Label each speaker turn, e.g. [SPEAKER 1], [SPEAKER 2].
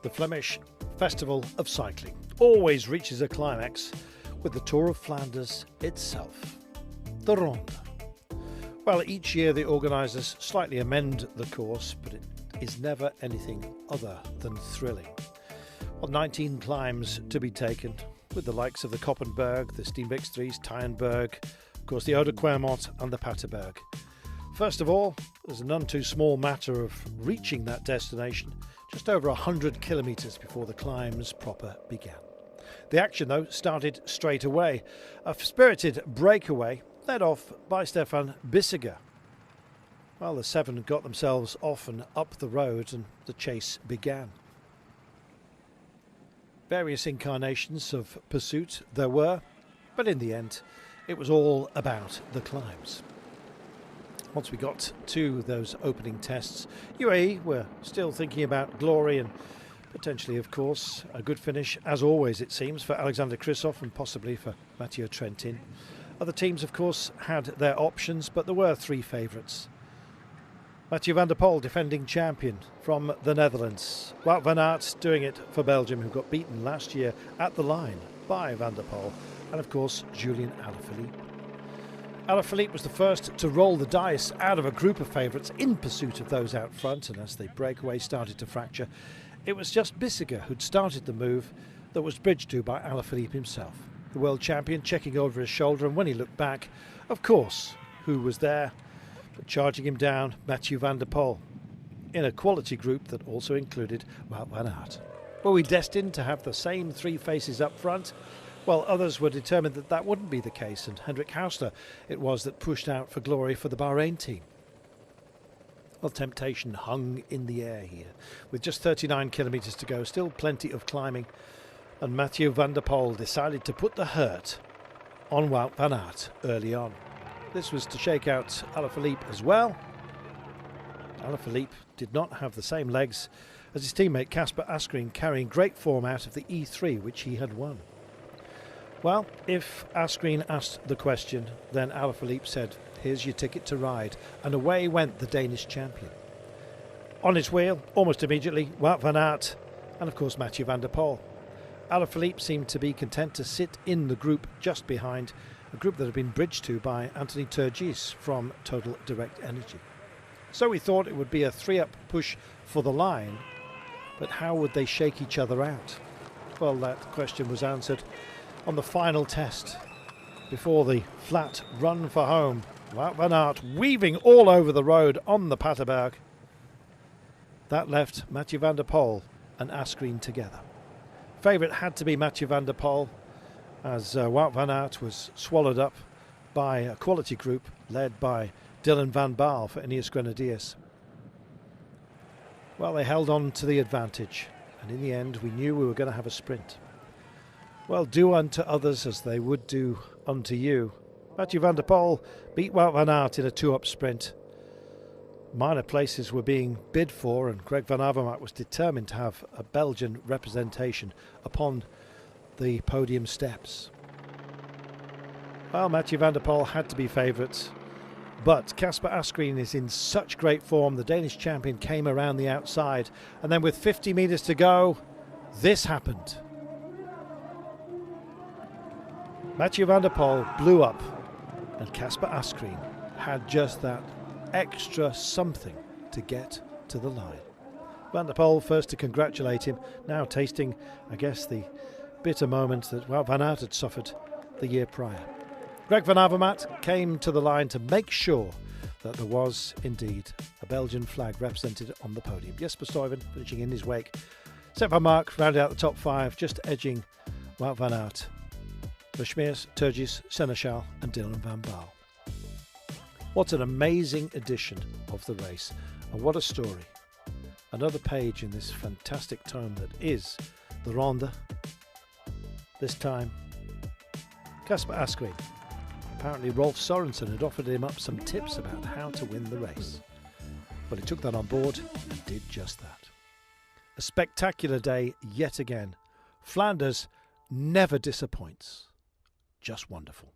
[SPEAKER 1] The Flemish Festival of Cycling always reaches a climax with the Tour of Flanders itself, the Ronde. Well, each year the organisers slightly amend the course, but it is never anything other than thrilling. Well, 19 climbs to be taken, with the likes of the Koppenberg, the Steenbeekstries, Tyenberg, of course the Oude-Quermont and the Paterberg. First of all, there's a none too small matter of reaching that destination just over 100 kilometres before the climbs proper began. The action, though, started straight away. A spirited breakaway led off by Stefan Bissegger. Well, the seven got themselves off and up the road and the chase began. Various incarnations of pursuit there were, but in the end it was all about the climbs. Once we got to those opening tests, UAE were still thinking about glory and potentially, of course, a good finish, as always it seems, for Alexander Kristoff and possibly for Mathieu Trentin. Other teams, of course, had their options, but there were three favourites. Mathieu van der Poel, defending champion from the Netherlands. Wout van Aert doing it for Belgium, who got beaten last year at the line by Van der Poel. And of course, Julian Alaphilippe. Alaphilippe was the first to roll the dice out of a group of favourites in pursuit of those out front, and as the breakaway started to fracture, it was just Bissegger who'd started the move that was bridged to by Alaphilippe himself. The world champion checking over his shoulder, and when he looked back, of course, who was there but charging him down? Mathieu van der Poel, in a quality group that also included Wout van Aert. Were we destined to have the same three faces up front? Well, others were determined that that wouldn't be the case, and Hendrik Hausler it was that pushed out for glory for the Bahrain team. Well, temptation hung in the air here, with just 39 kilometres to go, still plenty of climbing, and Mathieu van der Poel decided to put the hurt on Wout van Aert early on. This was to shake out Alaphilippe as well. Alaphilippe did not have the same legs as his teammate Kasper Asgreen, carrying great form out of the E3, which he had won. Well, if Asgreen asked the question, then Alaphilippe said, "Here's your ticket to ride," and away went the Danish champion. On his wheel, almost immediately, Wout van Aert and of course Mathieu van der Poel. Alaphilippe seemed to be content to sit in the group just behind, a group that had been bridged to by Anthony Turgis from Total Direct Energy. So we thought it would be a three-up push for the line, but how would they shake each other out? Well, that question was answered on the final test before the flat run for home. Wout van Aert weaving all over the road on the Paterberg. That left Mathieu van der Poel and Asgreen together. Favourite had to be Mathieu van der Poel, as Wout van Aert was swallowed up by a quality group led by Dylan van Baarle for INEOS Grenadiers. Well, they held on to the advantage, and in the end we knew we were going to have a sprint. Well, do unto others as they would do unto you. Mathieu van der Poel beat Wout van Aert in a two-up sprint. Minor places were being bid for, and Greg van Avermaet was determined to have a Belgian representation upon the podium steps. Well, Mathieu van der Poel had to be favourites, but Kasper Asgreen is in such great form. The Danish champion came around the outside, and then with 50 metres to go, this happened. Mathieu van der Poel blew up, and Kasper Asgreen had just that extra something to get to the line. Van der Poel first to congratulate him, now tasting, I guess, the bitter moment that Wout van Aert had suffered the year prior. Greg van Avermaet came to the line to make sure that there was indeed a Belgian flag represented on the podium. Jasper STUYVEN finishing in his wake. Sepp Vanmarcke rounded out the top five, just edging Wout van Aert. Vermeersch, Turgis, Senechal and Dylan van Baarle. What an amazing edition of the race, and what a story. Another page in this fantastic tome that is the Ronde. This time, Kasper Asgreen. Apparently Rolf Sorensen had offered him up some tips about how to win the race. Well, he took that on board and did just that. A spectacular day yet again. Flanders never disappoints. Just wonderful.